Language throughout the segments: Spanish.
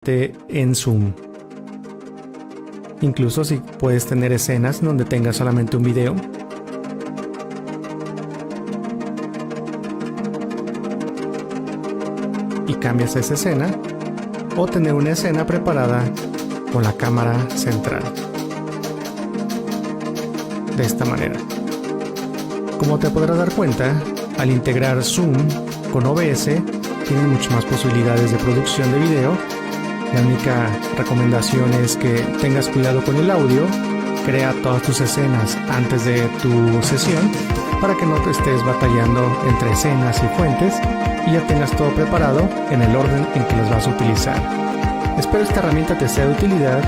en Zoom. Incluso si puedes tener escenas donde tengas solamente un video. Y cambias esa escena, o tener una escena preparada con la cámara central. De esta manera. Como te podrás dar cuenta, al integrar Zoom con OBS, tienes muchas más posibilidades de producción de video. La única recomendación es que tengas cuidado con el audio, crea todas tus escenas antes de tu sesión para que no te estés batallando entre escenas y fuentes y ya tengas todo preparado en el orden en que los vas a utilizar. Espero esta herramienta te sea de utilidad.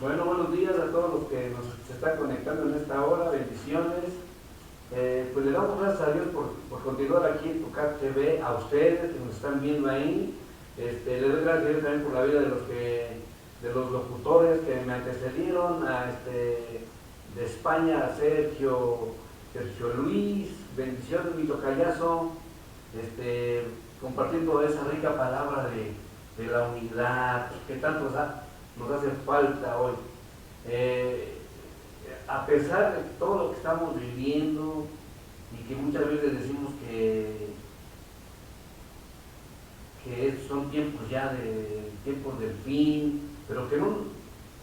Bueno, buenos días a todos los que se están conectando en esta hora, bendiciones. Pues le damos gracias a Dios por continuar aquí en Tucat TV, a ustedes que nos están viendo ahí. Le doy gracias a Dios también por la vida de los locutores que me antecedieron, de España, a Sergio Luis, bendiciones, mi tocayazo, compartiendo esa rica palabra de la unidad que tanto nos hace falta hoy. A pesar de todo lo que estamos viviendo y que muchas veces decimos que son tiempos ya tiempos del fin, pero que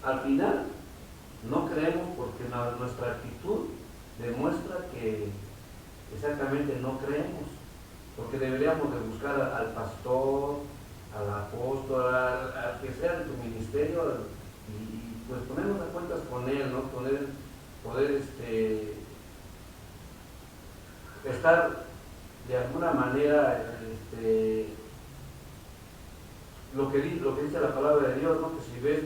al final no creemos porque nuestra actitud demuestra que exactamente no creemos, porque deberíamos de buscar al pastor, al apóstol, al que sea de tu ministerio, y pues ponernos a cuentas con él, ¿no? Poder estar de alguna manera lo que dice la palabra de Dios, ¿no? Que si ves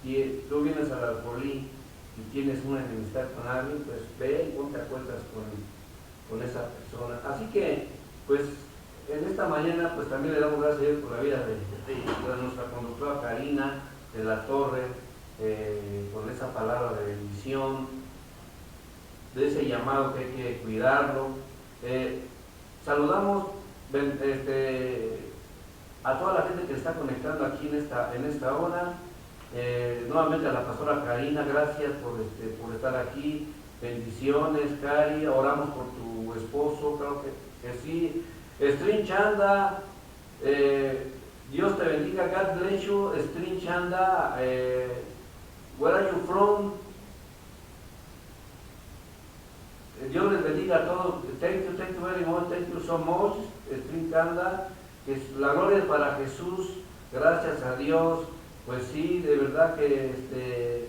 que tú vienes al alcoholí y tienes una enemistad con alguien, pues ve y ponte a cuentas con esa persona. Así que pues en esta mañana pues también le damos gracias a Dios por la vida de nuestra conductora Karina de la Torre, con esa palabra de bendición, de ese llamado que hay que cuidarlo. Saludamos a toda la gente que está conectando aquí en esta hora. Nuevamente a la pastora Karina, gracias por estar aquí. Bendiciones, Cari, oramos por tu esposo, creo que sí. String Chanda, Dios te bendiga, God bless you. String Chanda, where are you from? Dios les bendiga a todos. Thank you very much, thank you so much. String Chanda, que la gloria es para Jesús, gracias a Dios. Pues sí, de verdad que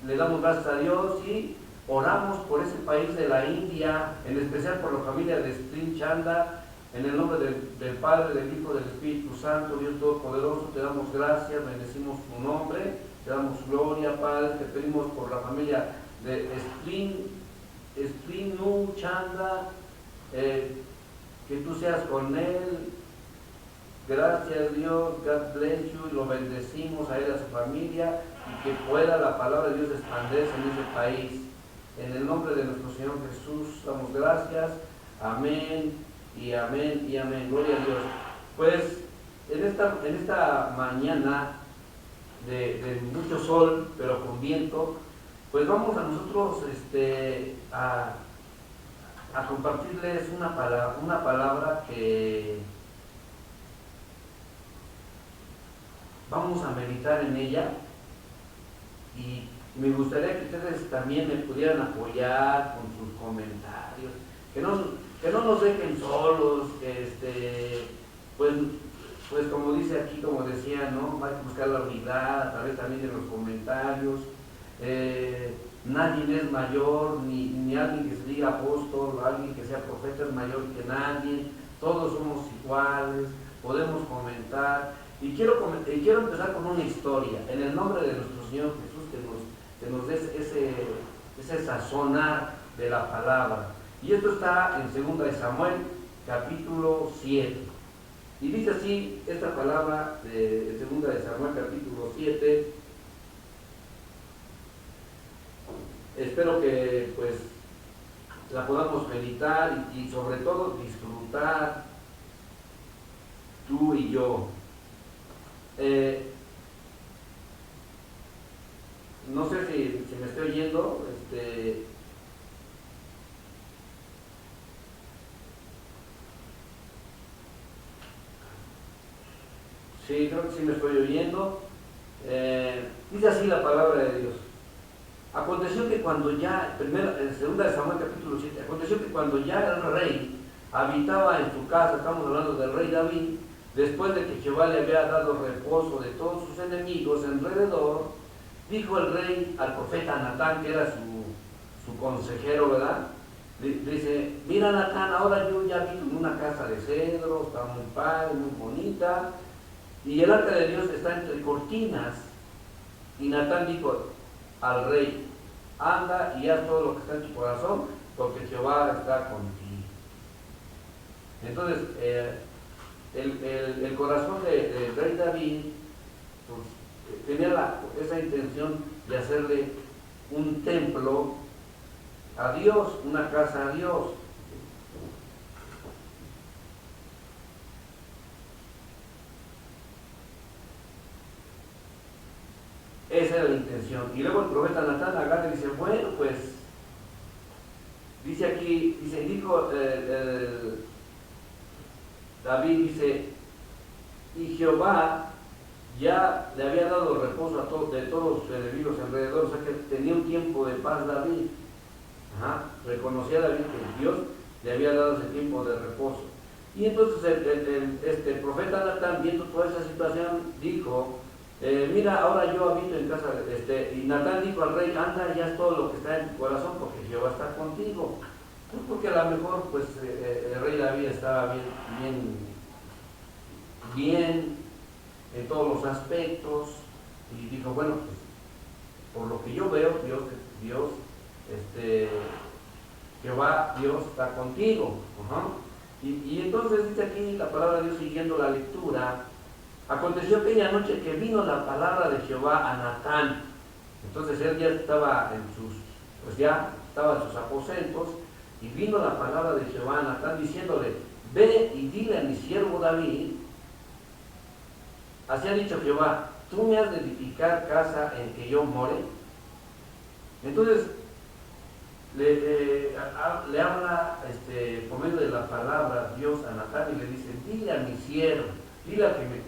le damos gracias a Dios y oramos por ese país de la India, en especial por la familia de String Chanda, en el nombre del Padre, del Hijo, del Espíritu Santo. Dios Todopoderoso, te damos gracias, bendecimos tu nombre, te damos gloria, Padre. Te pedimos por la familia de String Chanda, que tú seas con él. Gracias Dios, God bless you, y lo bendecimos a él, a su familia, y que pueda la palabra de Dios expandirse en ese país. En el nombre de nuestro Señor Jesús damos gracias, amén y amén y amén, gloria a Dios. Pues en esta mañana de mucho sol, pero con viento, pues vamos a nosotros a a compartirles una palabra que vamos a meditar en ella, y me gustaría que ustedes también me pudieran apoyar con sus comentarios, que no nos dejen solos, pues como dice aquí, como decía, ¿no? Hay que buscar la unidad a través también de los comentarios. Nadie es mayor, ni alguien que se diga apóstol, alguien que sea profeta es mayor que nadie, todos somos iguales, podemos comentar. Y quiero empezar con una historia, en el nombre de nuestro Señor Jesús, que nos dé ese sazonar de la palabra. Y esto está en 2 de Samuel, capítulo 7. Y dice así esta palabra de 2 de Samuel, capítulo 7. Espero que pues la podamos meditar y sobre todo disfrutar tú y yo. No sé si me estoy oyendo. Sí, creo que sí me estoy oyendo. Dice así la palabra de Dios. Aconteció que cuando ya, en 2 de Samuel capítulo 7, aconteció que cuando ya el rey habitaba en su casa, estamos hablando del rey David, después de que Jehová le había dado reposo de todos sus enemigos alrededor, dijo el rey al profeta Natán, que era su consejero, ¿verdad? Dice, mira Natán, ahora yo ya habito en una casa de cedro, está muy padre, muy bonita, y el arca de Dios está entre cortinas. Y Natán dijo al rey, anda y haz todo lo que está en tu corazón, porque Jehová está contigo. Entonces, el corazón del rey David pues, tenía esa intención de hacerle un templo a Dios, una casa a Dios. Esa era la intención. Y luego el profeta Natán agarra y dice, bueno, pues, dice aquí, dijo David, dice, y Jehová ya le había dado reposo de todos sus enemigos alrededor, o sea que tenía un tiempo de paz David. Reconocía David que Dios le había dado ese tiempo de reposo. Y entonces el profeta Natán, viendo toda esa situación, dijo, mira, ahora yo habito en casa, y Natán dijo al rey, anda y haz todo lo que está en tu corazón, porque Jehová está contigo. Pues porque a lo mejor pues, el rey David estaba bien en todos los aspectos, y dijo, bueno, pues, por lo que yo veo, Dios, Jehová, Dios está contigo. Y entonces dice aquí la palabra de Dios, siguiendo la lectura, aconteció aquella noche que vino la palabra de Jehová a Natán. Entonces él ya estaba en sus aposentos, y vino la palabra de Jehová a Natán diciéndole, ve y dile a mi siervo David, así ha dicho Jehová, tú me has de edificar casa en que yo more. Entonces le habla por medio de la palabra Dios a Natán y le dice, dile a mi siervo, dile a que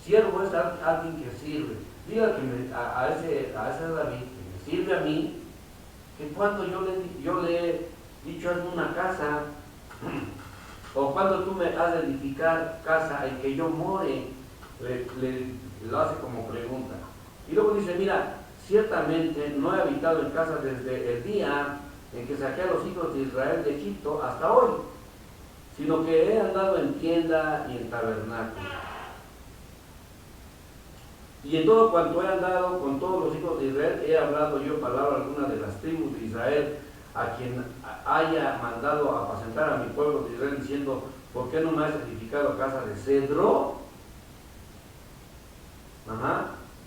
siervo es alguien que sirve, dile a ese David que me sirve a mí, que cuando yo le he dicho hazme una casa, o cuando tú me has de edificar casa en que yo more, lo hace como pregunta. Y luego dice, mira, ciertamente no he habitado en casa desde el día en que saqué a los hijos de Israel de Egipto hasta hoy, sino que he andado en tienda y en tabernáculo. Y en todo cuanto he andado con todos los hijos de Israel, he hablado yo palabra alguna de las tribus de Israel, a quien haya mandado a apacentar a mi pueblo de Israel, diciendo, ¿por qué no me has edificado casa de cedro?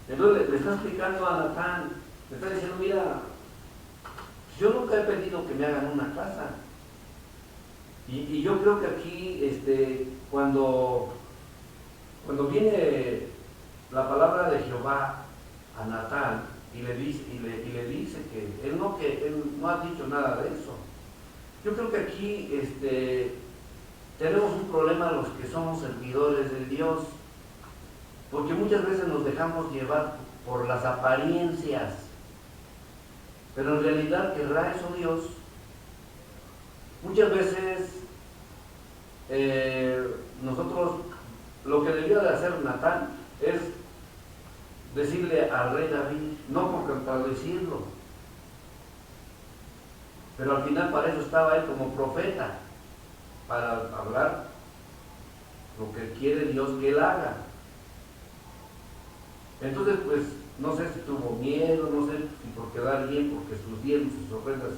Entonces le está explicando a Natán, le está diciendo, mira, yo nunca he pedido que me hagan una casa. Y yo creo que aquí, cuando viene la palabra de Jehová a Natán y le dice que él no ha dicho nada de eso. Yo creo que aquí tenemos un problema los que somos servidores de Dios, porque muchas veces nos dejamos llevar por las apariencias, pero en realidad ¿querrá eso Dios? Muchas veces nosotros, lo que debió de hacer Natán es decirle al rey David, no por contradecirlo, pero al final para eso estaba él como profeta, para hablar lo que quiere Dios que él haga. Entonces, pues, no sé si tuvo miedo, no sé si por quedar bien, porque sus diezmos, sus ofrendas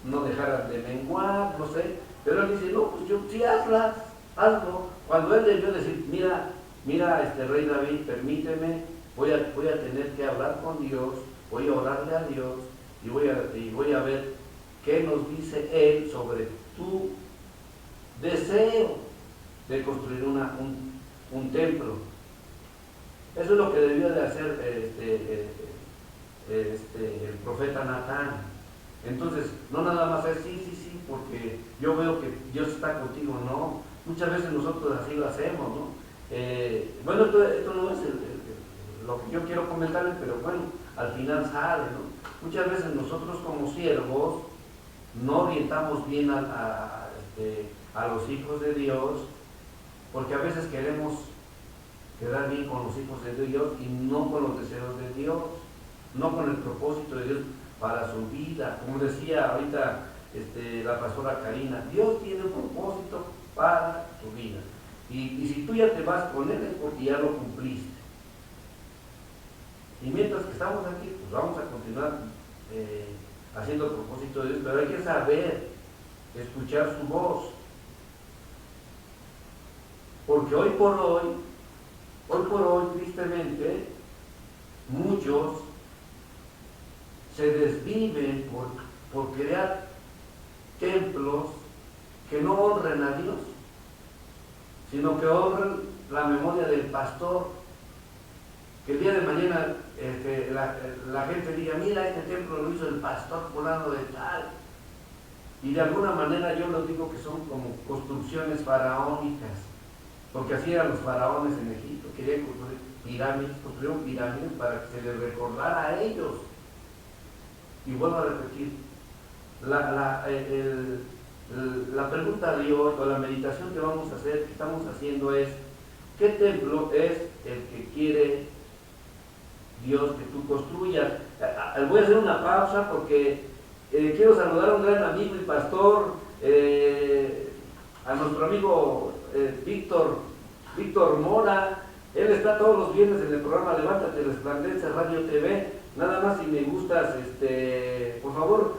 no dejaran de menguar, no sé, pero él dice, no, pues yo, sí, hazlo. Cuando él debió decir, mira, rey David, permíteme, voy a tener que hablar con Dios, voy a orarle a Dios, y voy a ver qué nos dice él sobre tu deseo de construir un templo. Eso es lo que debió de hacer el profeta Natán. Entonces, no nada más es sí, porque yo veo que Dios está contigo, no. Muchas veces nosotros así lo hacemos, ¿no? Bueno, esto no es lo que yo quiero comentarles, pero bueno, al final sale, ¿no? Muchas veces nosotros como siervos no orientamos bien a los hijos de Dios, porque a veces queremos quedar bien con los hijos de Dios y no con los deseos de Dios, no con el propósito de Dios para su vida. Como decía ahorita la pastora Karina, Dios tiene un propósito para tu vida. Y si tú ya te vas con Él es porque ya lo cumpliste. Y mientras que estamos aquí, pues vamos a continuar haciendo el propósito de Dios, pero hay que saber escuchar su voz. Porque hoy por hoy, tristemente, muchos se desviven por crear templos que no honren a Dios, sino que honren la memoria del pastor. Que el día de mañana la gente diga, mira, este templo lo hizo el pastor fulano de tal. Y de alguna manera yo lo digo que son como construcciones faraónicas, porque así eran los faraones en Egipto, querían construyeron pirámides para que se les recordara a ellos. Y vuelvo a repetir, la pregunta de hoy, o la meditación que vamos a hacer, que estamos haciendo es, ¿qué templo es el que quiere Dios que tú construyas? Voy a hacer una pausa porque quiero saludar a un gran amigo y pastor, a nuestro amigo Víctor Mora. Él está todos los viernes en el programa Levántate, Resplandece Radio TV. Nada más si me gustas, por favor,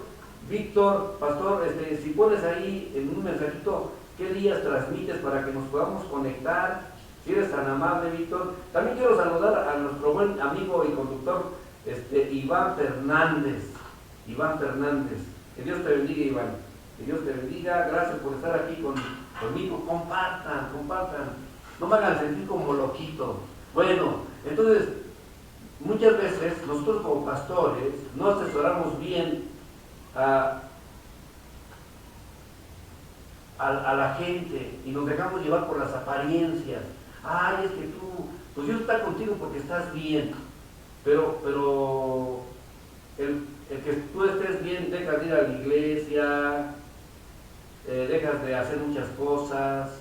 Víctor, pastor, si pones ahí en un mensajito qué días transmites para que nos podamos conectar, si eres tan amable, Víctor. También quiero saludar a nuestro buen amigo y conductor, Iván Fernández. Que Dios te bendiga, Iván. Que Dios te bendiga. Gracias por estar aquí conmigo. Compartan. No me hagan sentir como loquito. Bueno, entonces, muchas veces nosotros como pastores no asesoramos bien a la gente y nos dejamos llevar por las apariencias. Ay, es que tú, pues Dios está contigo porque estás bien, pero el que tú estés bien, dejas de ir a la iglesia, dejas de hacer muchas cosas.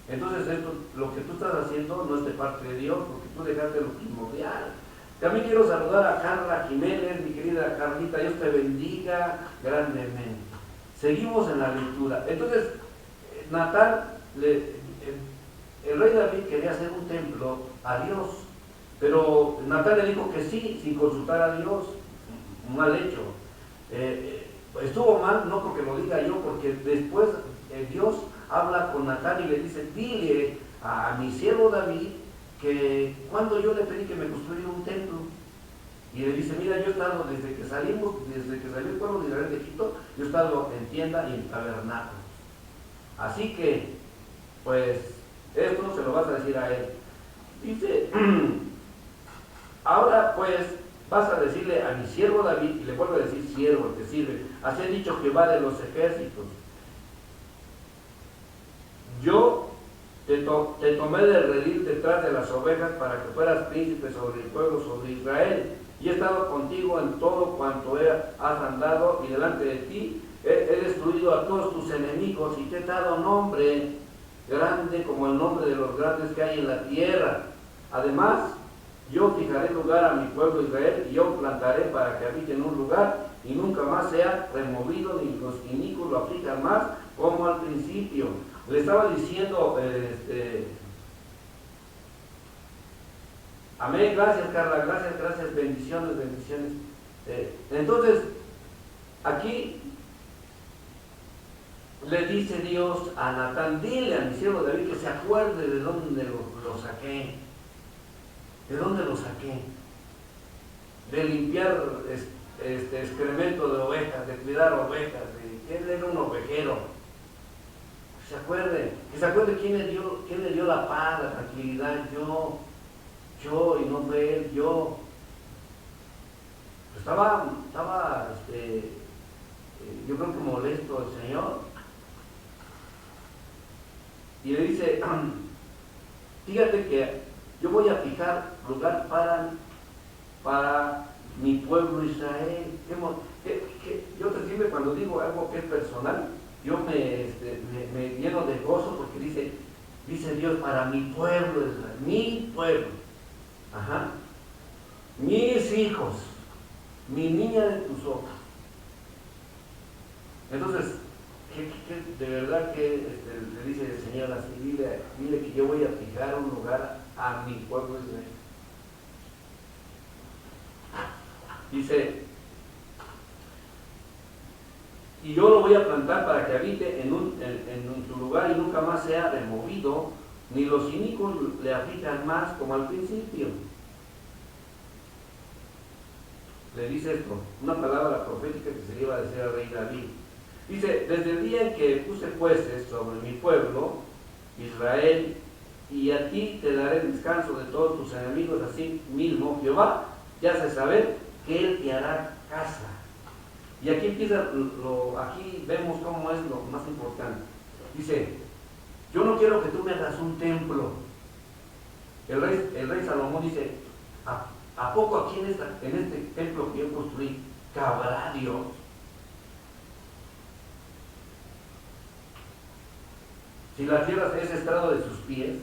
Entonces lo que tú estás haciendo no es de parte de Dios, porque tú dejaste lo primordial. También quiero saludar a Carla Jiménez, mi querida Carlita, Dios te bendiga grandemente. Seguimos en la lectura. Entonces, Natán, el rey David quería hacer un templo a Dios, pero Natán le dijo que sí, sin consultar a Dios. Mal hecho. Estuvo mal, no porque lo diga yo, porque después Dios habla con Natán y le dice, dile a mi siervo David que cuando yo le pedí que me construyera un templo, y le dice, mira, yo he estado desde que salió el pueblo de Israel de Egipto, yo he estado en tienda y en tabernáculos. Así que, pues, esto se lo vas a decir a él. Dice, ahora pues, vas a decirle a mi siervo David, y le vuelvo a decir siervo, el que sirve, así ha dicho Jehová de los ejércitos, yo te tomé del redil detrás de las ovejas para que fueras príncipe sobre el pueblo, sobre Israel. Y he estado contigo en todo cuanto has andado, y delante de ti he destruido a todos tus enemigos, y te he dado nombre grande como el nombre de los grandes que hay en la tierra. Además, yo fijaré lugar a mi pueblo Israel, y yo plantaré para que habite en un lugar, y nunca más sea removido, ni los inicuos lo aflijan más, como al principio. Le estaba diciendo, amén, gracias Carla, gracias, bendiciones. Entonces, aquí le dice Dios a Natán, dile a mi siervo David que se acuerde de dónde lo saqué. ¿De dónde lo saqué? De limpiar excremento de ovejas, de cuidar ovejas, de él era un ovejero. Que se acuerde quién le dio la paz, la tranquilidad, yo, y no fue él, yo. Estaba yo creo que molesto el Señor. Y le dice, fíjate que yo voy a fijar lugar para mi pueblo Israel. Yo te siempre cuando digo algo que es personal, yo me lleno de gozo porque dice Dios, para mi pueblo Israel, mi pueblo, mis hijos, mi niña de tus ojos. Entonces, de verdad que le dice el Señor así, dile que yo voy a fijar un lugar a mi pueblo Israel. Dice, y yo lo voy a plantar para que habite en su lugar y nunca más sea removido, ni los inicuos le aflijan más como al principio. Le dice esto, una palabra profética que se le iba a decir al rey David. Dice, desde el día en que puse jueces sobre mi pueblo, Israel, y a ti te daré descanso de todos tus enemigos, así mismo Jehová te hace saber que Él te hará casa. Y aquí aquí vemos cómo es lo más importante. Dice, yo no quiero que tú me hagas un templo. El rey Salomón dice, ¿a poco aquí en este templo que yo construí, cabrá Dios? Si la tierra es estrado de sus pies.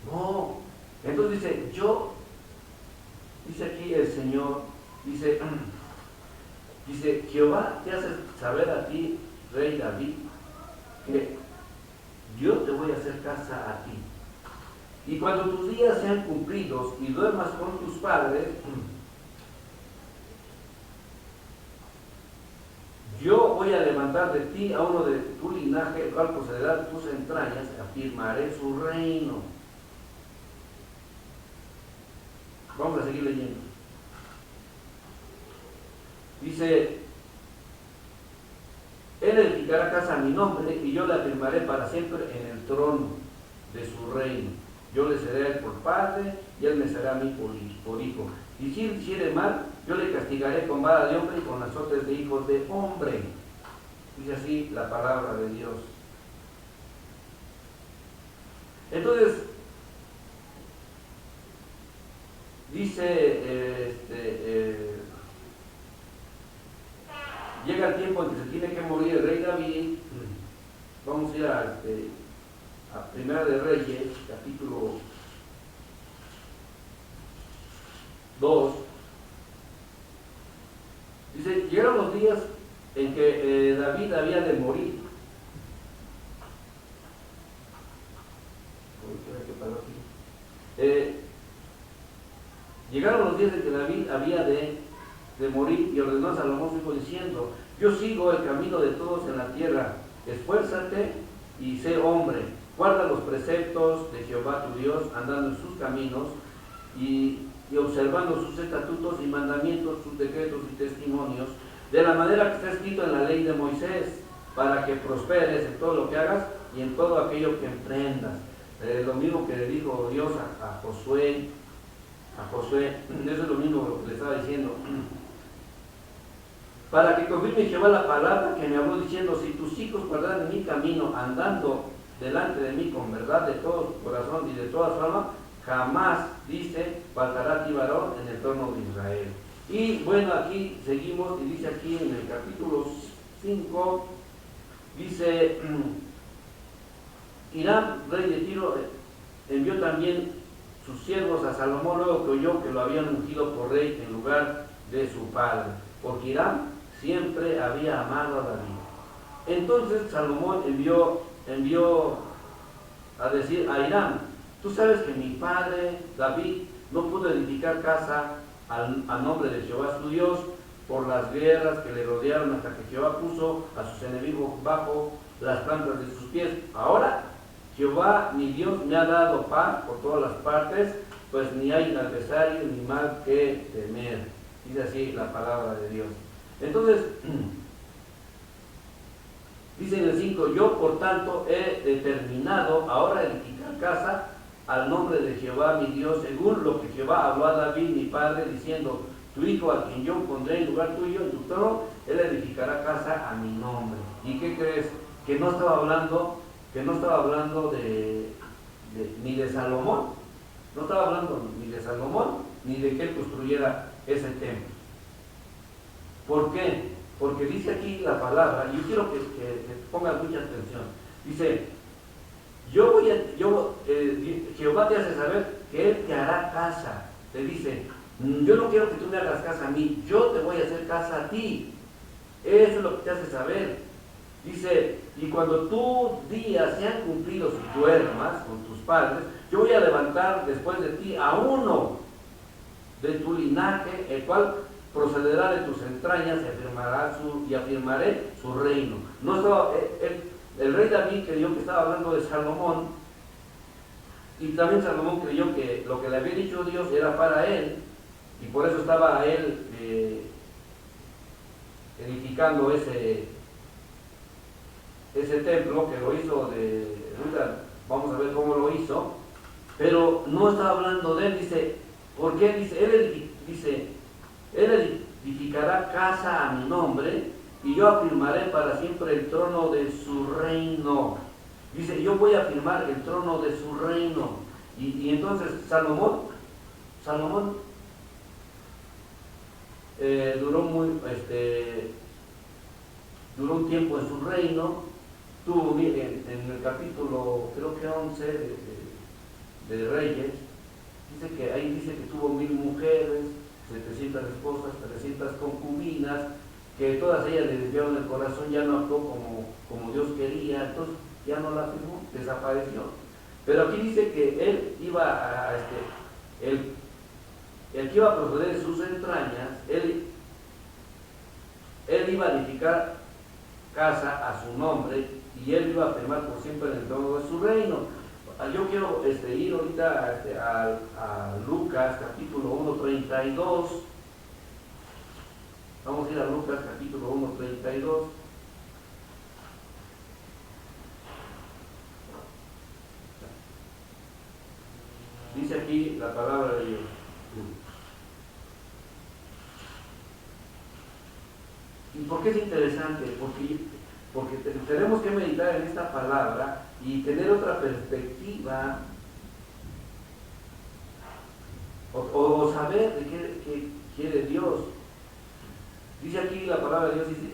No. Entonces dice aquí el Señor, dice, Jehová te hace saber a ti, rey David, que yo te voy a hacer casa a ti. Y cuando tus días sean cumplidos y duermas con tus padres, yo voy a levantar de ti a uno de tu linaje, el cual poseerá de tus entrañas, afirmaré su reino. Vamos a seguir leyendo. Dice, él edificará casa a mi nombre y yo la afirmaré para siempre en el trono de su reino. Yo le seré a él por padre y él me será a mí por hijo. Y si él hiciere mal, yo le castigaré con vara de hombre y con azotes de hijos de hombre. Dice así la palabra de Dios. Entonces, dice, llega el tiempo en que se tiene que morir el rey David. Vamos a ir a Primera de Reyes, capítulo 2. Dice, llegaron los días en que David había de morir. Llegaron los días en que David había de morir y ordenó a Salomón su hijo diciendo, yo sigo el camino de todos en la tierra, esfuérzate y sé hombre, guarda los preceptos de Jehová tu Dios, andando en sus caminos y observando sus estatutos y mandamientos, sus decretos y testimonios, de la manera que está escrito en la ley de Moisés, para que prosperes en todo lo que hagas y en todo aquello que emprendas. Lo mismo que le dijo Dios a Josué, eso es lo mismo que le estaba diciendo. para que confirme Jehová la palabra que me habló diciendo, si tus hijos guardaran mi camino, andando delante de mí con verdad de todo su corazón y de toda su alma, jamás, dice, faltará a ti varón en el trono de Israel. Y bueno, aquí seguimos y dice aquí en el capítulo 5, dice, Hiram, rey de Tiro, envió también sus siervos a Salomón luego que oyó que lo habían ungido por rey en lugar de su padre, porque Hiram siempre había amado a David. Entonces Salomón envió a decir a Hiram, tú sabes que mi padre David no pudo edificar casa al nombre de Jehová su Dios por las guerras que le rodearon hasta que Jehová puso a sus enemigos bajo las plantas de sus pies. Ahora Jehová mi Dios me ha dado paz por todas las partes, pues ni hay adversario ni mal que temer. Dice así la palabra de Dios. Entonces, dice en el 5, yo por tanto he determinado ahora edificar casa al nombre de Jehová mi Dios, según lo que Jehová habló a David mi padre, diciendo, tu hijo a quien yo pondré en lugar tuyo en tu trono, él edificará casa a mi nombre. ¿Y qué crees? Que no estaba hablando ni de Salomón, no estaba hablando ni de Salomón, ni de que él construyera ese templo. ¿Por qué? Porque dice aquí la palabra, y yo quiero que pongas mucha atención, dice, Jehová te hace saber que él te hará casa, te dice, yo no quiero que tú me hagas casa a mí, yo te voy a hacer casa a ti, eso es lo que te hace saber. Dice, y cuando tus días sean cumplidos y duermas con tus padres, yo voy a levantar después de ti a uno de tu linaje, el cual procederá de tus entrañas y afirmaré su reino. No estaba, el rey David creyó que estaba hablando de Salomón, y también Salomón creyó que lo que le había dicho Dios era para él, y por eso estaba él edificando ese templo, que lo hizo vamos a ver cómo lo hizo, pero no estaba hablando de él. Dice, ¿por qué? Dice, él edificará casa a mi nombre, y yo afirmaré para siempre el trono de su reino. Dice, yo voy a afirmar el trono de su reino. Y entonces Salomón duró un tiempo en su reino, tuvo en el capítulo creo que 11 de Reyes, dice que tuvo 1000 mujeres, 700 esposas, 300 concubinas, que todas ellas le desviaron el corazón, ya no actuó como Dios quería, entonces ya no la firmó, desapareció. Pero aquí dice que él iba el que iba a proceder de sus entrañas, él iba a edificar casa a su nombre, y él iba a firmar por siempre en el trono de su reino. Yo quiero ir ahorita a Lucas capítulo 1:32. Vamos a ir a Lucas capítulo 1:32. Dice aquí la palabra de Dios. ¿Y por qué es interesante? Porque tenemos que meditar en esta palabra y tener otra perspectiva, o saber de qué quiere Dios. Dice aquí la palabra de Dios, dice,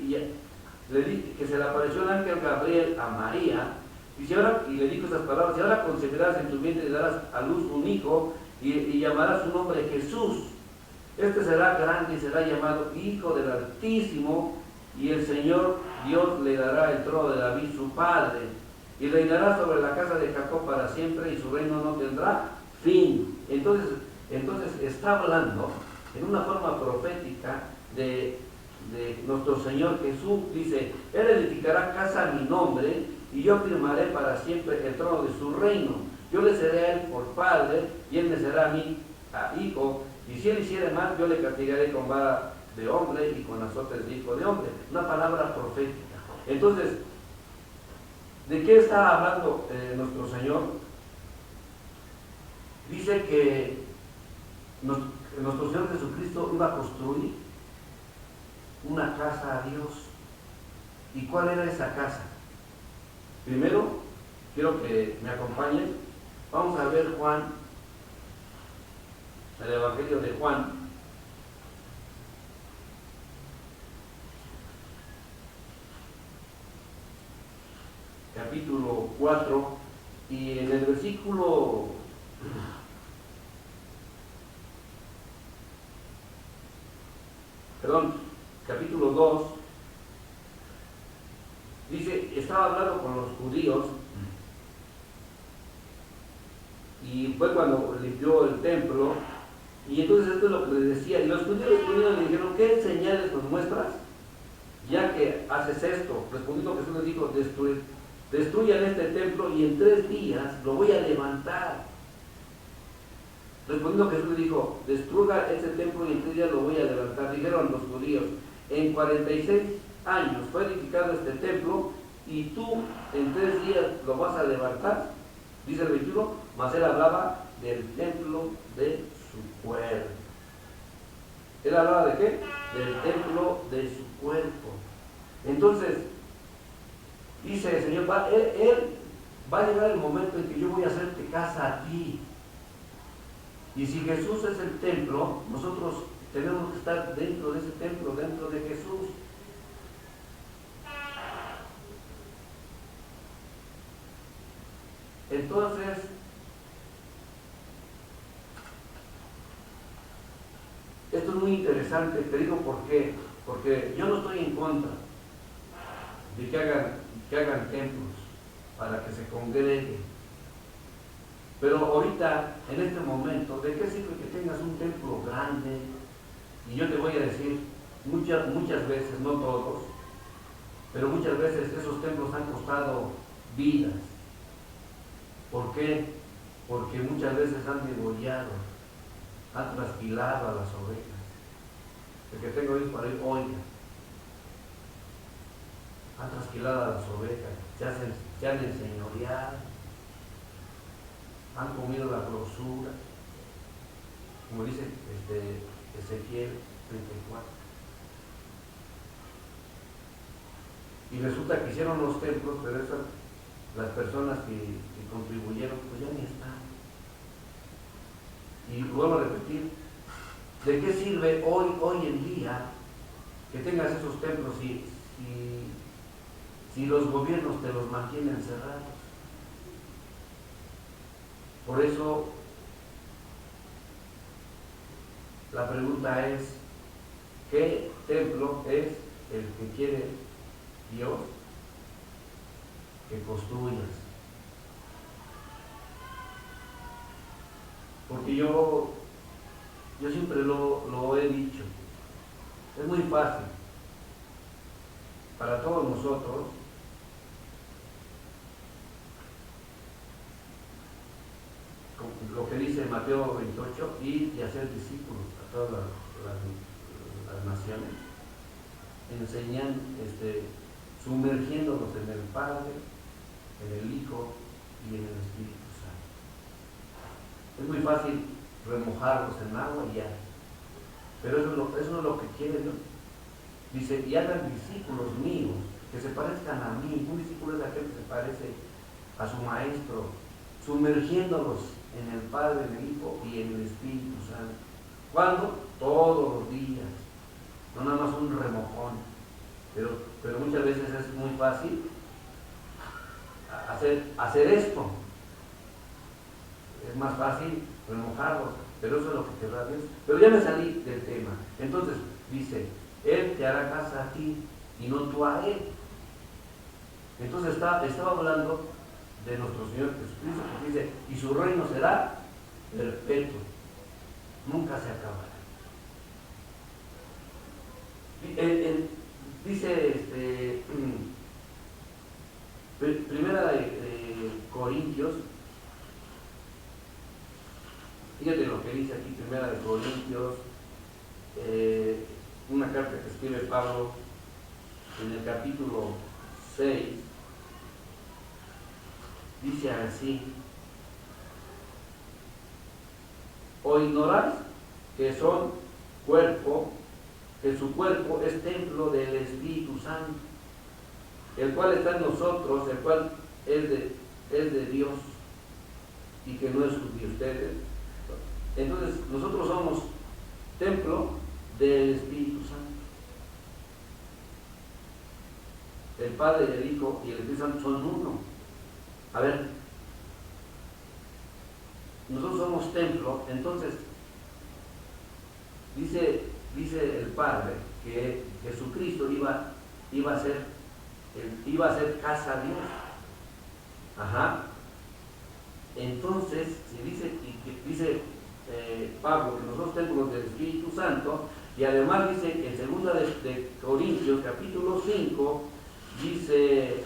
que se le apareció el ángel Gabriel a María, y le dijo estas palabras, y ahora concebirás en tu vientre y darás a luz un hijo, y llamarás su nombre Jesús. Este será grande y será llamado Hijo del Altísimo, y el Señor Dios le dará el trono de David su padre, y reinará sobre la casa de Jacob para siempre, y su reino no tendrá fin. Entonces está hablando en una forma profética de nuestro Señor Jesús. Dice, él edificará casa a mi nombre, y yo firmaré para siempre el trono de su reino. Yo le seré a él por padre, y él me será a mí a hijo, y si él hiciere mal, yo le castigaré con vara de hombre y con azotes de hijo de hombre. Una palabra profética. Entonces, ¿de qué está hablando nuestro Señor? Dice que nuestro Señor Jesucristo iba a construir una casa a Dios. ¿Y cuál era esa casa? Primero, quiero que me acompañen. Vamos a ver Juan, el Evangelio de Juan. Capítulo 4, y en el versículo capítulo 2, dice, estaba hablando con los judíos, y fue cuando limpió el templo, y entonces esto es lo que le decía, y los judíos respondiendo le dijeron, ¿qué señales nos muestras? Ya que haces esto. Respondiendo Jesús les dijo, destruyan este templo y en 3 días lo voy a levantar. Respondiendo Jesús le dijo, destruya este templo y en 3 días lo voy a levantar. Dijeron los judíos, en 46 años fue edificado este templo y tú en 3 días lo vas a levantar. Dice el 21, mas él hablaba del templo de su cuerpo. ¿Él hablaba de qué? Del templo de su cuerpo. Entonces, dice el Señor, él va a llegar el momento en que yo voy a hacerte casa a ti. Y si Jesús es el templo, nosotros tenemos que estar dentro de ese templo, dentro de Jesús. Entonces, esto es muy interesante, te digo por qué. Porque yo no estoy en contra de que hagan templos para que se congreguen. Pero ahorita, en este momento, ¿de qué sirve que tengas un templo grande? Y yo te voy a decir, muchas veces, no todos, pero muchas veces esos templos han costado vidas. ¿Por qué? Porque muchas veces han degollado, han trasquilado a las ovejas. El que tengo hijos para ir, oiga, han trasquilado a las ovejas, se han enseñoreado, han comido la grosura, como dice Ezequiel 34. Y resulta que hicieron los templos, pero las personas que contribuyeron, pues ya ni están. Y vuelvo a repetir, ¿de qué sirve hoy en día que tengas esos templos si los gobiernos te los mantienen cerrados? Por eso, la pregunta es, ¿qué templo es el que quiere Dios que construyas? Porque yo siempre lo he dicho, es muy fácil para todos nosotros lo que dice Mateo 28, ir y hacer discípulos a todas las naciones, enseñando, sumergiéndonos en el Padre, en el Hijo y en el Espíritu Santo. Es muy fácil remojarlos en agua y ya, pero eso no es lo que quiere Dios. Dice, y hagan discípulos míos que se parezcan a mí. Un discípulo es aquel que se parece a su maestro, sumergiéndolos en el Padre, en el Hijo y en el Espíritu Santo. ¿Cuándo? Todos los días, no nada más un remojón, pero muchas veces es muy fácil hacer esto. Es más fácil remojarlos, pero eso es lo que querrá Dios. Pero ya me salí del tema. Entonces dice, Él te hará casa a ti y no tú a Él. Entonces estaba hablando de nuestro Señor Jesucristo, que dice, y su reino será perpetuo, nunca se acabará. Dice Primera de Corintios, fíjate lo que dice aquí, Primera de Corintios, una carta que escribe Pablo en el capítulo 6, dice así, ¿o ignoráis que son cuerpo que su cuerpo es templo del Espíritu Santo, el cual está en nosotros, el cual es de Dios y que no es de ustedes. Entonces, nosotros somos templo del Espíritu Santo. El Padre, el Hijo y el Espíritu Santo son uno. A ver, nosotros somos templo, entonces dice el Padre que Jesucristo iba a ser casa de Dios. Ajá. Entonces, si dice Pablo que nosotros templos del Espíritu Santo, y además dice en 2 de Corintios capítulo 5, dice,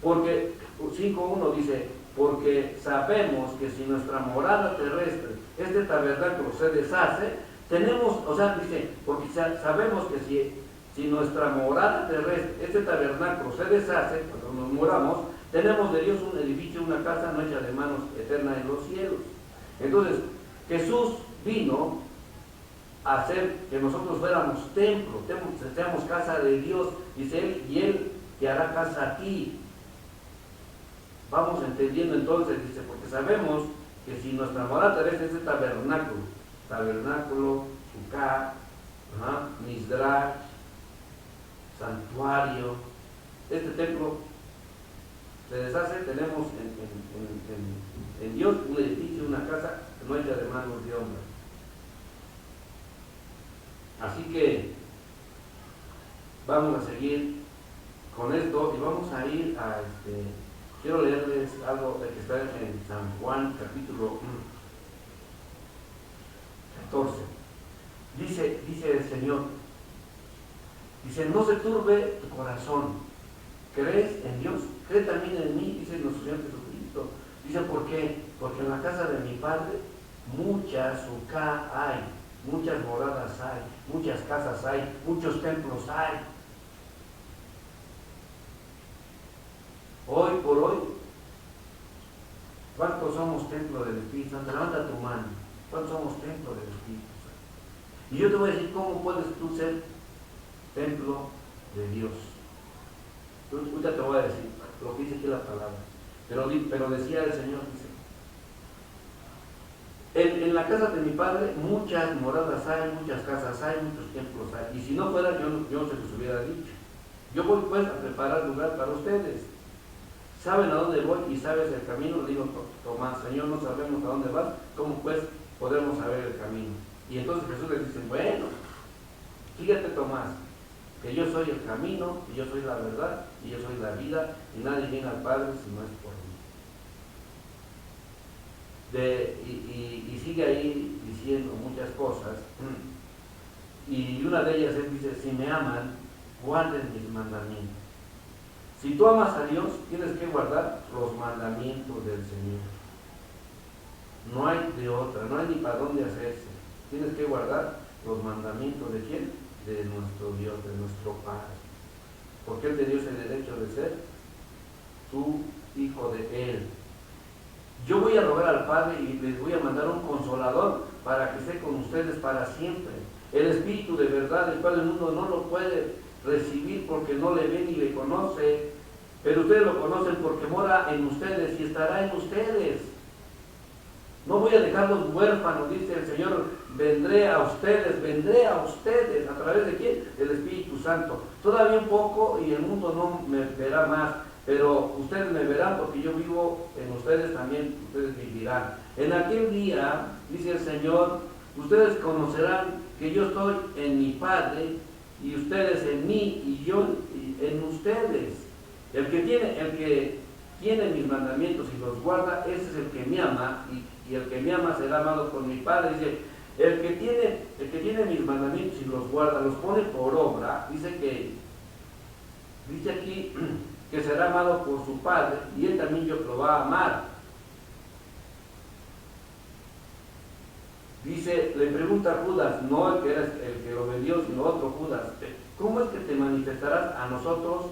porque 5.1 dice, porque sabemos que si nuestra morada terrestre, este tabernáculo se deshace, tenemos, o sea, dice, porque sabemos que si nuestra morada terrestre, este tabernáculo se deshace, cuando nos moramos, tenemos de Dios un edificio, una casa no hecha de manos, eterna en los cielos. Entonces, Jesús vino a hacer que nosotros fuéramos templo, seamos casa de Dios, dice Él, y Él te hará casa a ti. Vamos entendiendo entonces, dice, porque sabemos que si nuestra morada terrestre es este tabernáculo, Sukkah, Mizrach, santuario, este templo se deshace, tenemos en Dios un edificio, una casa no hecha de manos de hombres. Así que vamos a seguir con esto y vamos a ir a quiero leerles algo que está en San Juan capítulo 14. Dice el Señor, dice, no se turbe tu corazón, ¿crees en Dios? Cree también en mí, dice nuestro Señor Jesucristo. Dice, ¿por qué? Porque en la casa de mi Padre muchas Sukkah hay, muchas moradas hay, muchas casas hay, muchos templos hay. Hoy por hoy, ¿cuántos somos templo del Espíritu Santo? Levanta tu mano. ¿Cuántos somos templo del Espíritu Santo? Y yo te voy a decir cómo puedes tú ser templo de Dios. Ahorita te voy a decir lo que dice aquí la palabra. Pero decía el Señor, dice, en la casa de mi Padre muchas moradas hay, muchas casas hay, muchos templos hay. Y si no fuera, yo no se los hubiera dicho. Yo voy pues a preparar lugar para ustedes. ¿Saben a dónde voy y sabes el camino? Le digo, Tomás, Señor, no sabemos a dónde vas, ¿cómo pues podemos saber el camino? Y entonces Jesús le dice, bueno, fíjate, Tomás, que yo soy el camino, y yo soy la verdad, y yo soy la vida, y nadie viene al Padre si no es por mí. Y sigue ahí diciendo muchas cosas, y una de ellas es, dice, si me aman, guarden mis mandamientos. Si tú amas a Dios, tienes que guardar los mandamientos del Señor. No hay de otra, no hay ni para dónde hacerse. Tienes que guardar los mandamientos de ¿quién? De nuestro Dios, de nuestro Padre. Porque Él te dio ese derecho de ser tu hijo de Él. Yo voy a rogar al Padre y les voy a mandar un consolador para que esté con ustedes para siempre. El Espíritu de verdad, el cual el mundo no lo puede recibir porque no le ve ni le conoce, pero ustedes lo conocen porque mora en ustedes y estará en ustedes. No voy a dejarlos huérfanos, dice el Señor, vendré a ustedes, ¿a través de quién? Del Espíritu Santo. Todavía un poco y el mundo no me verá más, pero ustedes me verán porque yo vivo en ustedes, también ustedes vivirán. En aquel día, dice el Señor, ustedes conocerán que yo estoy en mi Padre y ustedes en mí y yo en ustedes. El que tiene mis mandamientos y los guarda, ese es el que me ama, y el que me ama será amado por mi Padre. Dice, el que tiene mis mandamientos y los guarda, los pone por obra, dice aquí que será amado por su Padre, y él también lo va a amar. Dice, le pregunta a Judas, no el que era el que lo vendió, sino otro Judas, ¿cómo es que te manifestarás a nosotros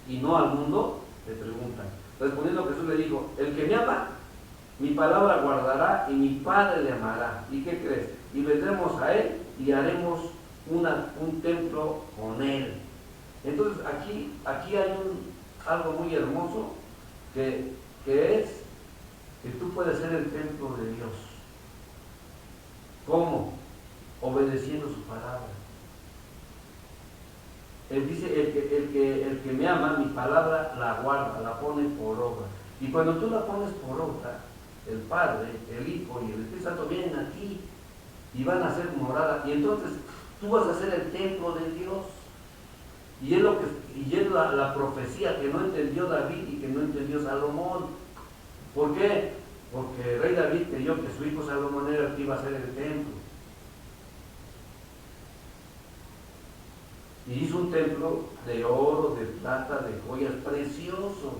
y no al mundo? Le preguntan. Respondiendo Jesús le dijo, el que me ama, Mi palabra guardará y mi Padre le amará. ¿Y qué crees? Y vendremos a Él y haremos un templo con Él. Entonces aquí hay algo muy hermoso que es que tú puedes ser el templo de Dios. ¿Cómo? Obedeciendo su palabra. Él dice, el que me ama, mi palabra la guarda, la pone por obra. Y cuando tú la pones por obra, el Padre, el Hijo y el Espíritu Santo vienen a ti y van a hacer morada. Y entonces tú vas a ser el templo de Dios. Y es la profecía que no entendió David y que no entendió Salomón. ¿Por qué? Porque el rey David creyó que su hijo Salomón era el que iba a ser el templo. Y hizo un templo de oro, de plata, de joyas, precioso.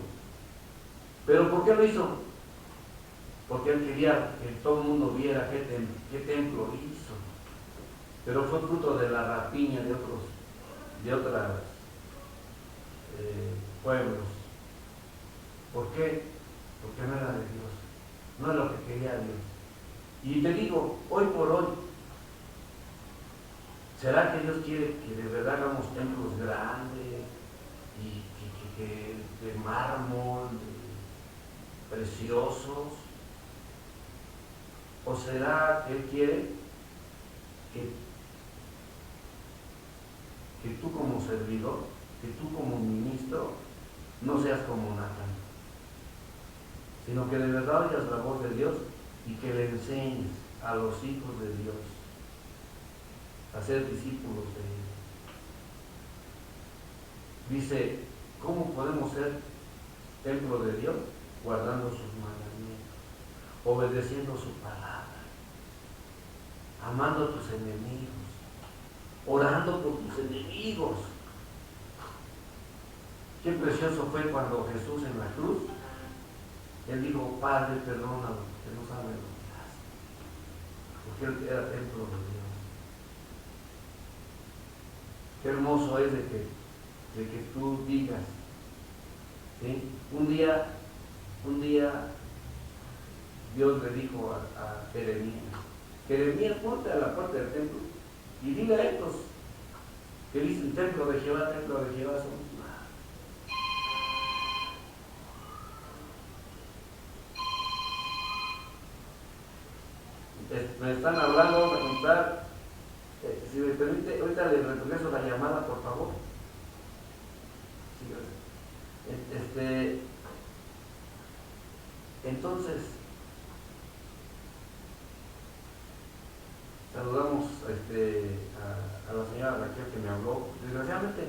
¿Pero por qué lo hizo? Porque él quería que todo el mundo viera qué templo hizo. Pero fue fruto de la rapiña de otros pueblos. ¿Por qué? Porque no era de Dios. No es lo que quería Dios. Y te digo, hoy por hoy, ¿será que Dios quiere que de verdad hagamos templos grandes y de mármol, preciosos? ¿O será que Él quiere que tú como servidor, que tú como ministro, no seas como Natán, sino que de verdad oigas la voz de Dios y que le enseñes a los hijos de Dios a ser discípulos de Él? Dice, ¿cómo podemos ser templo de Dios? Guardando sus mandamientos, obedeciendo su palabra, amando a tus enemigos, orando por tus enemigos. Qué precioso fue cuando Jesús en la cruz, Él dijo, Padre, perdónalo, que no sabe lo que hace. Porque Él era templo de Dios. Qué hermoso es de que tú digas, ¿sí? Un día Dios le dijo a Jeremías, ponte a la puerta del templo y dile a estos que dicen templo de Jehová son. Me están hablando, vamos a contar. Si me permite, ahorita le regreso la llamada, por favor. Sí, entonces, saludamos a la señora Raquel que me habló. Desgraciadamente,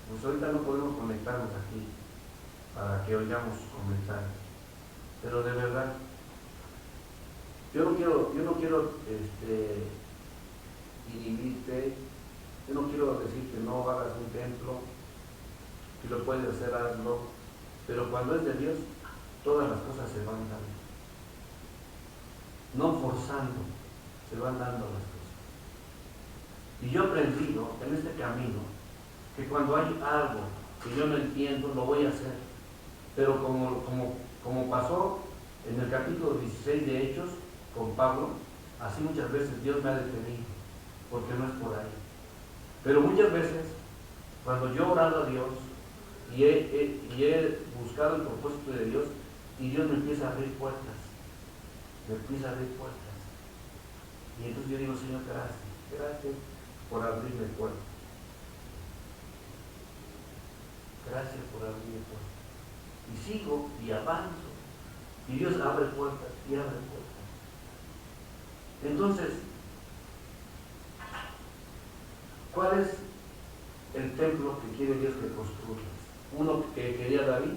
pues ahorita no podemos conectarnos aquí para que oigamos sus comentarios. Pero de verdad, yo no quiero inhibirte, yo no quiero decir que no hagas un templo, si lo puedes hacer, hazlo, pero cuando es de Dios, todas las cosas se van dando, no forzando, se van dando las cosas. Y yo he aprendido en este camino que cuando hay algo que yo no entiendo, lo voy a hacer, pero como pasó en el capítulo 16 de Hechos con Pablo, así muchas veces Dios me ha detenido, porque no es por ahí. Pero muchas veces, cuando yo he orado a Dios y he buscado el propósito de Dios, y Dios me empieza a abrir puertas, y entonces yo digo, Señor, gracias por abrirme puertas, gracias por abrirme puertas, y sigo y avanzo, y Dios abre puertas y abre puertas. Entonces, ¿cuál es el templo que quiere Dios que construyas? Uno que quería David,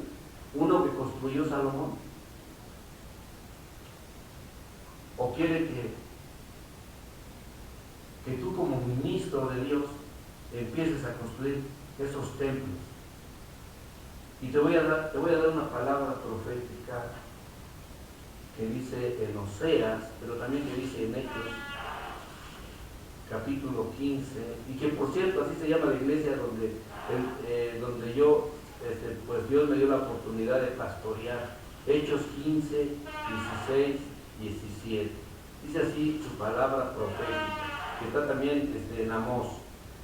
uno que construyó Salomón, o quiere que tú como ministro de Dios empieces a construir esos templos. Y te voy a dar una palabra profética que dice en Oseas, pero también que dice en Hechos, capítulo 15, y que por cierto así se llama la iglesia donde yo, pues Dios me dio la oportunidad de pastorear Hechos 15, 16, 17. Dice así su palabra profética, que está también en Amós.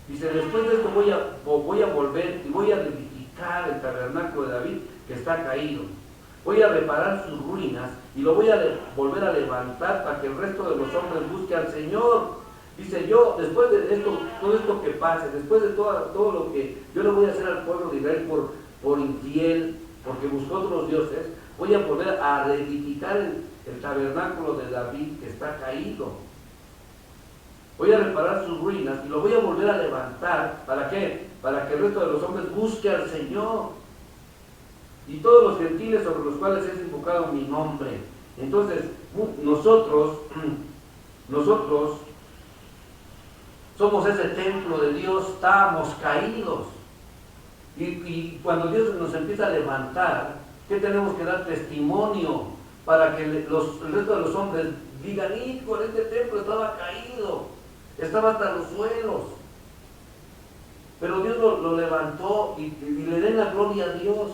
Dice, después de esto voy a volver y voy a reedificar el tabernáculo de David que está caído. Voy a reparar sus ruinas y lo voy a volver a levantar para que el resto de los hombres busque al Señor. Dice, yo después de esto, todo esto que pase, después de todo lo que yo le voy a hacer al pueblo de Israel por infiel, porque buscó otros dioses, voy a volver a reedificar el tabernáculo de David que está caído. Voy a reparar sus ruinas y lo voy a volver a levantar. ¿Para qué? Para que el resto de los hombres busque al Señor. Y todos los gentiles sobre los cuales es invocado mi nombre. Entonces, nosotros somos ese templo de Dios, estábamos caídos. Y cuando Dios nos empieza a levantar, ¿qué tenemos que dar? Testimonio, para que el resto de los hombres digan, hijo, este templo estaba caído, estaba hasta los suelos. Pero Dios lo levantó y le den la gloria a Dios.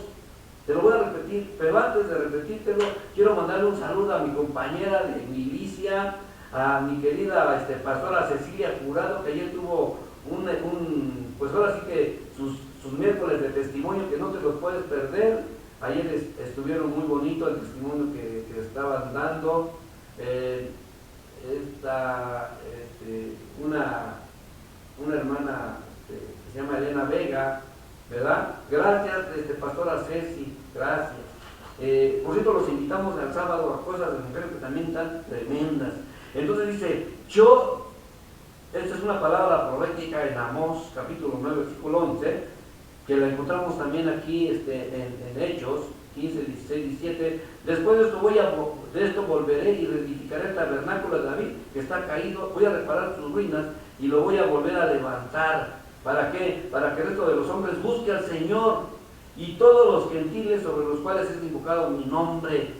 Te lo voy a repetir, pero antes de repetírtelo, quiero mandarle un saludo a mi compañera de milicia, a mi querida pastora Cecilia Jurado, que ayer tuvo pues ahora sí que sus miércoles de testimonio, que no te los puedes perder. Ayer estuvieron muy bonito el testimonio que estaban dando. Una hermana que se llama Elena Vega, ¿verdad? Gracias, pastora Ceci, gracias. Por cierto, los invitamos al sábado a cosas de mujeres que también están tremendas. Entonces dice, esta es una palabra profética en Amós, capítulo 9, versículo 11, que la encontramos también aquí en Hechos 15, 16, 17. Después de esto volveré y reedificaré el tabernáculo de David, que está caído, voy a reparar sus ruinas y lo voy a volver a levantar. ¿Para qué? Para que el resto de los hombres busque al Señor y todos los gentiles sobre los cuales es invocado mi nombre.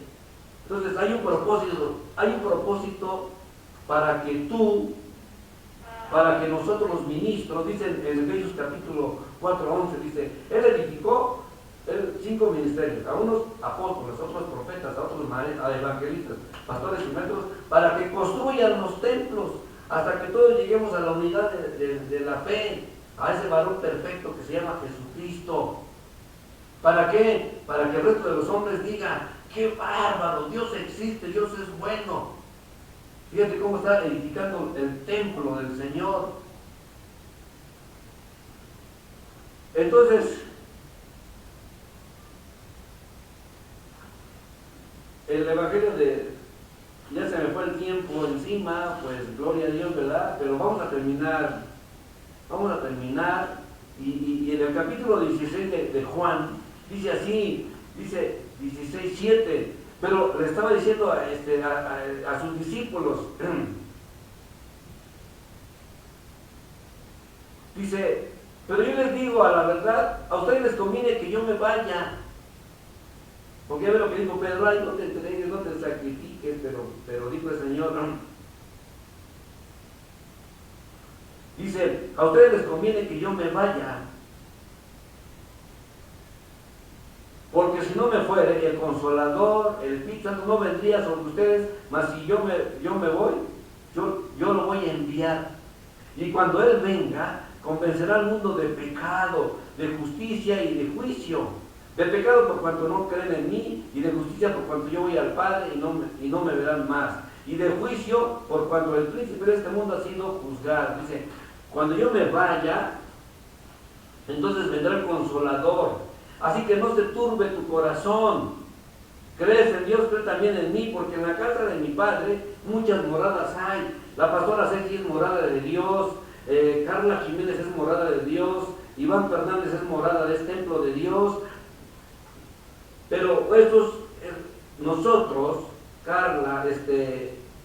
Entonces hay un propósito para que nosotros los ministros, dice en Efesios capítulo 4, 11, dice, Él edificó 5 ministerios, a unos apóstoles, a otros profetas, a otros evangelistas, pastores y maestros, para que construyan los templos, hasta que todos lleguemos a la unidad de la fe, a ese varón perfecto que se llama Jesucristo. ¿Para qué? Para que el resto de los hombres digan, ¡qué bárbaro! Dios existe, Dios es bueno. Fíjate cómo está edificando el templo del Señor. Entonces, el evangelio ya se me fue el tiempo encima, pues gloria a Dios, ¿verdad? Pero vamos a terminar, y en el capítulo 16 de Juan, dice así, dice 16:7, pero le estaba diciendo a sus discípulos, dice, pero yo les digo a la verdad, a ustedes les conviene que yo me vaya, porque ya ve lo que dijo Pedro, ay, no te entregues, no te sacrifiques, pero dijo el Señor, dice, a ustedes les conviene que yo me vaya, porque si no me fuere, el Consolador, el Espíritu Santo no vendría sobre ustedes, mas si yo me voy, yo lo voy a enviar. Y cuando Él venga, convencerá al mundo de pecado, de justicia y de juicio. De pecado por cuanto no creen en mí, y de justicia por cuanto yo voy al Padre y no me verán más. Y de juicio por cuanto el príncipe de este mundo ha sido juzgado. Dice, cuando yo me vaya, entonces vendrá el Consolador. Así que no se turbe tu corazón. Crees en Dios, cree también en mí, porque en la casa de mi Padre muchas moradas hay. La pastora Ceci es morada de Dios, Carla Jiménez es morada de Dios, Iván Fernández es morada, es templo de Dios. Pero nosotros, Carla,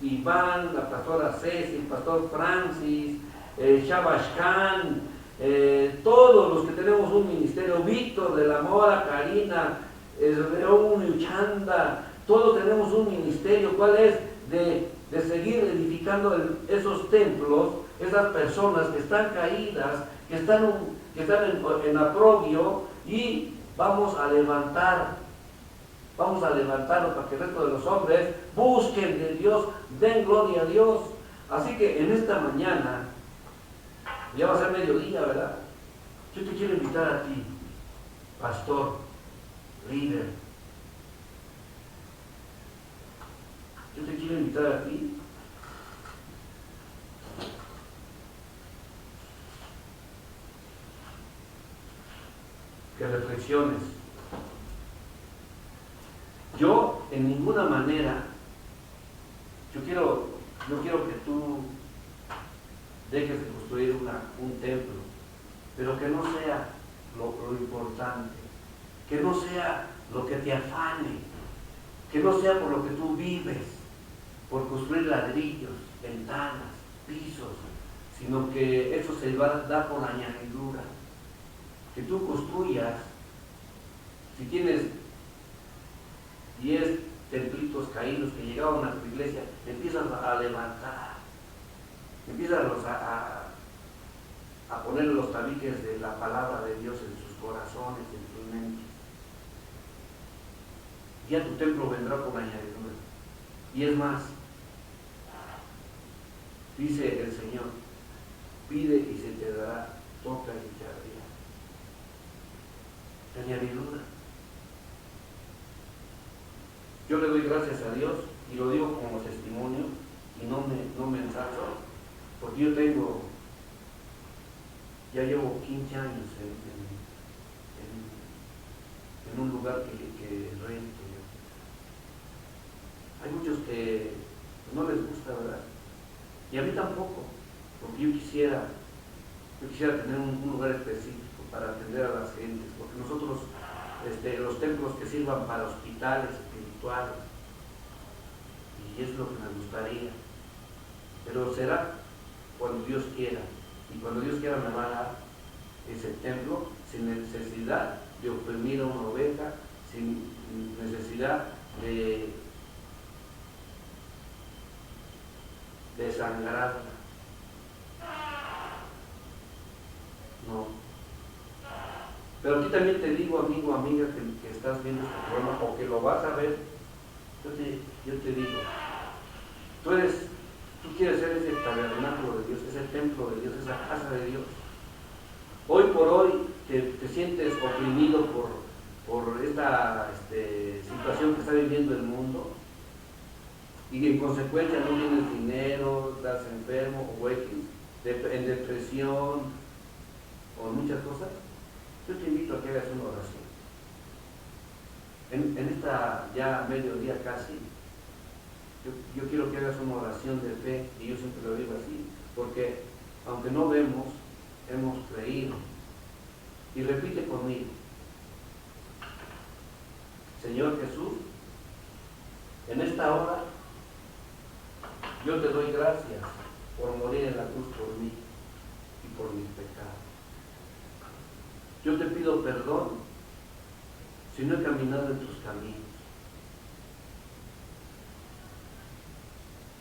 Iván, la pastora Ceci, el pastor Francis, Shabash Khan, todos los que tenemos un ministerio, Víctor de la Mora, Karina, León Uchanda, todos tenemos un ministerio. ¿Cuál es? De seguir edificando esos templos, esas personas que están caídas, que están en aprobio, y vamos a levantar Vamos a levantarnos para que el resto de los hombres busquen de Dios, den gloria a Dios. Así que en esta mañana, ya va a ser mediodía, ¿verdad? Yo te quiero invitar a ti, pastor, líder. Yo te quiero invitar a ti que reflexiones. Yo en ninguna manera, yo quiero que tú dejes de construir un templo, pero que no sea lo importante, que no sea lo que te afane, que no sea por lo que tú vives, por construir ladrillos, ventanas, pisos, sino que eso se va a dar por añadidura. Que tú construyas, si tienes 10 templitos caídos que llegaban a tu iglesia, empiezas a levantar, empiezas a poner los tabiques de la palabra de Dios en sus corazones, en sus mentes. Ya tu templo vendrá por añadidura. Y es más, dice el Señor, pide y se te dará, toca y te abrirá. Añadidura. Yo le doy gracias a Dios y lo digo como testimonio y no me ensalzo, porque yo ya llevo 15 años en un lugar que rento yo. Hay muchos que no les gusta, ¿verdad? Y a mí tampoco, porque yo quisiera tener un lugar específico para atender a las gentes, porque nosotros, los templos que sirvan para hospitales espirituales, y es lo que me gustaría, pero será cuando Dios quiera, y cuando Dios quiera me va a dar ese templo sin necesidad de oprimir a una oveja, sin necesidad de desangrarla. No. Pero aquí también te digo, amigo, amiga, que estás viendo este programa o que lo vas a ver, yo te digo, tú quieres ser ese tabernáculo de Dios, ese templo de Dios, esa casa de Dios. Hoy por hoy te sientes oprimido por esta situación que está viviendo el mundo y en consecuencia no tienes dinero, estás enfermo o en depresión o muchas cosas. Yo te invito a que hagas una oración. En esta ya mediodía casi, yo quiero que hagas una oración de fe, y yo siempre lo digo así, porque aunque no vemos, hemos creído. Y repite conmigo: Señor Jesús, en esta hora yo te doy gracias por morir en la cruz por mí y por mis pecados. Yo te pido perdón si no he caminado en tus caminos.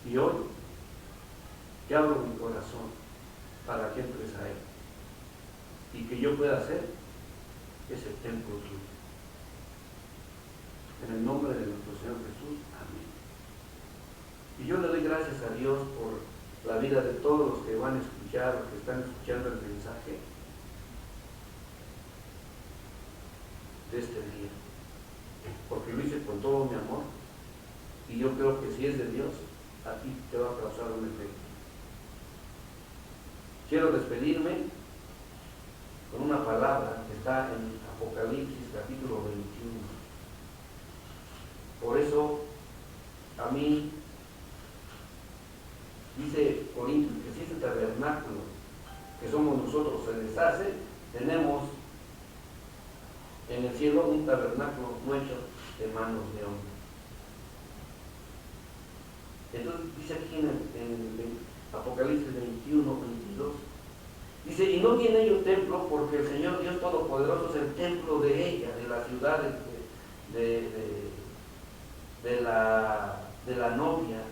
Y hoy te abro mi corazón para que entres a él y que yo pueda ser ese templo tuyo. En el nombre de nuestro Señor Jesús, amén. Y yo le doy gracias a Dios por la vida de todos los que van a escuchar o que están escuchando el mensaje de este día, porque lo hice con todo mi amor, y yo creo que si es de Dios, a ti te va a causar un efecto. Quiero despedirme con una palabra que está en Apocalipsis capítulo 21. Por eso, a mí, dice Corintios, que si ese tabernáculo que somos nosotros se deshace, tenemos en el cielo un tabernáculo no hecho de manos de hombre. Entonces dice aquí en el Apocalipsis 21, 22, dice: y no tiene ello templo, porque el Señor Dios Todopoderoso es el templo de ella, de la ciudad de la novia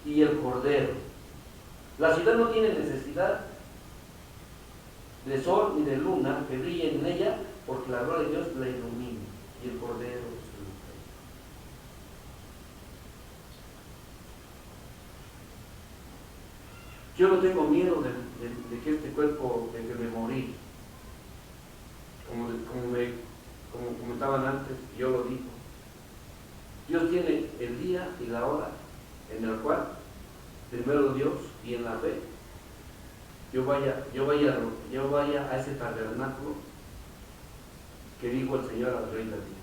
y el Cordero. La ciudad no tiene necesidad de sol ni de luna que brillen en ella, porque la gloria de Dios la ilumina y el Cordero se lo trae. Yo no tengo miedo de que este cuerpo de me morir, como comentaban antes, yo lo digo. Dios tiene el día y la hora en el cual, primero Dios y en la fe, yo vaya a ese tabernáculo que dijo el Señor al rey David.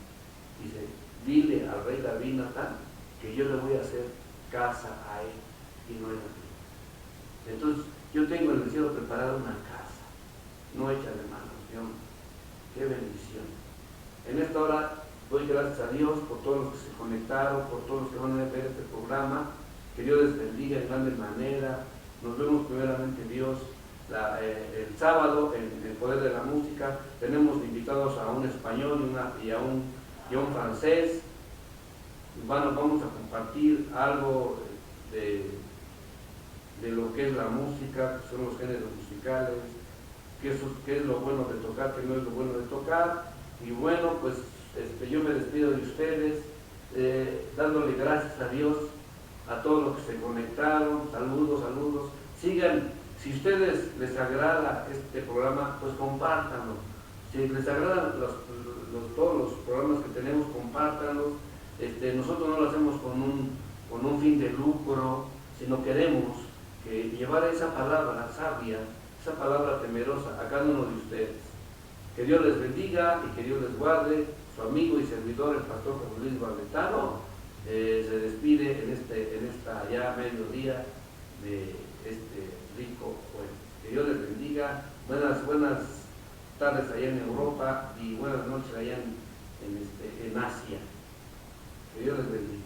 Dice, dile al rey David Natán que yo le voy a hacer casa a él y no a ti. Entonces, yo tengo en el cielo preparada una casa, no hecha de manos de hombre. Qué bendición. En esta hora doy gracias a Dios por todos los que se conectaron, por todos los que van a ver este programa. Que Dios les bendiga en grande manera. Nos vemos primeramente Dios el sábado en el Poder de la Música. Tenemos invitados a un español y a un francés. Vamos a compartir algo de lo que es la música, que son los géneros musicales, qué es lo bueno de tocar, qué no es lo bueno de tocar. Y bueno, pues yo me despido de ustedes, dándole gracias a Dios, a todos los que se conectaron. Saludos. Sigan, si a ustedes les agrada este programa, pues compártanlo. Si les agradan todos los programas que tenemos, compártanlos. Nosotros no lo hacemos con un fin de lucro, sino queremos llevar esa palabra sabia, esa palabra temerosa a cada uno de ustedes. Que Dios les bendiga y que Dios les guarde. Su amigo y servidor, el pastor José Luis Barletano, se despide en esta ya mediodía de este rico pueblo. Que Dios les bendiga. Buenas tardes allá en Europa y buenas noches allá en Asia. Que Dios les bendiga.